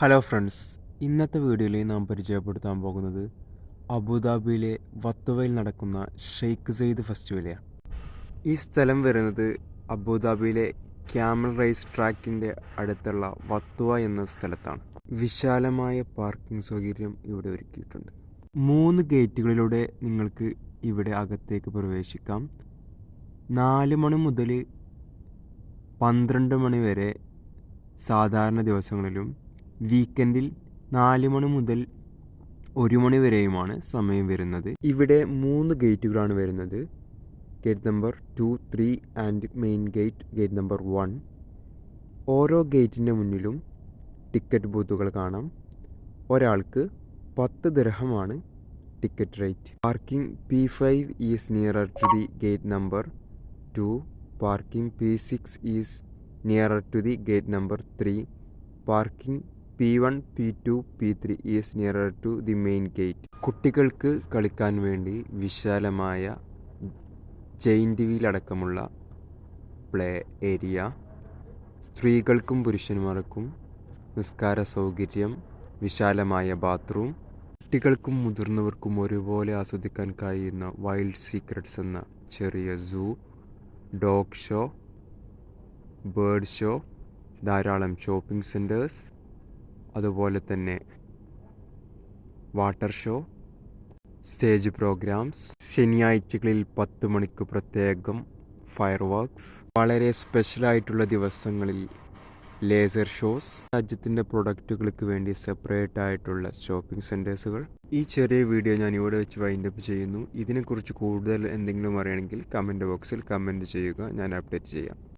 Hello friends, ഇന്നത്തെ വീഡിയോയിൽ നാം പരിചയപ്പെടുത്താൻ പോകുന്നത് അബുദാബിയിലെ വത്തുവയിൽ നടക്കുന്ന ഷെയ്ഖ് സെയ്ദ് ഫെസ്റ്റിവലാണ്. ഈ സ്ഥലം വരുന്നത് അബുദാബിയിലെ ക്യാമൽ റേസ് ട്രാക്കിൻ്റെ അടുത്തുള്ള വത്തുവ എന്ന സ്ഥലത്താണ്. വിശാലമായ പാർക്കിംഗ് സൗകര്യം ഇവിടെ ഒരുക്കിയിട്ടുണ്ട്. 3 ഗേറ്റുകളിലൂടെ നിങ്ങൾക്ക് ഇവിടെ അകത്തേക്ക് പ്രവേശിക്കാം. 4 മണി മുതൽ 12 മണി വരെ സാധാരണ ദിവസങ്ങളിലും വീക്കെൻഡിൽ 4 മണി മുതൽ 1 മണി വരെയുമാണ് സമയം വരുന്നത്. ഇവിടെ 3 ഗേറ്റുകളാണ് വരുന്നത്. Gate number 2, 3 and main gate number 1. ഓരോ ഗേറ്റിൻ്റെ മുന്നിലും ടിക്കറ്റ് ബൂത്തുകൾ കാണാം. ഒരാൾക്ക് 10 ദിർഹമാണ് ticket rate. Parking P5 is nearer to the gate number 2. Parking P6 is nearer to the gate number 3. Parking P1, P2, P3 is nearer to the main gate. കുട്ടികൾക്ക് കളിക്കാൻ വേണ്ടി വിശാലമായ ജെയിൻറ്റ് വീൽ അടക്കമുള്ള play area, സ്ത്രീകൾക്കും പുരുഷന്മാർക്കും നിസ്കാര സൗകര്യം, വിശാലമായ ബാത്റൂം, കുട്ടികൾക്കും മുതിർന്നവർക്കും ഒരുപോലെ ആസ്വദിക്കാൻ കഴിയുന്ന വൈൽഡ് സീക്രട്സ് എന്ന ചെറിയ സൂ, ഡോഗ് ഷോ, ബേർഡ് ഷോ, ധാരാളം ഷോപ്പിംഗ് സെൻറ്റേഴ്സ്, അതുപോലെ തന്നെ വാട്ടർ ഷോ, സ്റ്റേജ് പ്രോഗ്രാംസ്, ശനിയാഴ്ചകളിൽ 10 മണിക്ക് പ്രത്യേകം ഫയർ വർക്ക്സ്, വളരെ സ്പെഷ്യലായിട്ടുള്ള ദിവസങ്ങളിൽ ലേസർ ഷോസ്, രാജ്യത്തിൻ്റെ പ്രൊഡക്റ്റുകൾക്ക് വേണ്ടി സെപ്പറേറ്റ് ആയിട്ടുള്ള ഷോപ്പിംഗ് സെൻറ്റേഴ്സുകൾ. ഈ ചെറിയ വീഡിയോ ഞാൻ ഇവിടെ വെച്ച് വൈൻഡപ്പ് ചെയ്യുന്നു. ഇതിനെക്കുറിച്ച് കൂടുതൽ എന്തെങ്കിലും അറിയണമെങ്കിൽ കമൻറ്റ് ബോക്സിൽ കമൻറ്റ് ചെയ്യുക, ഞാൻ അപ്ഡേറ്റ് ചെയ്യാം.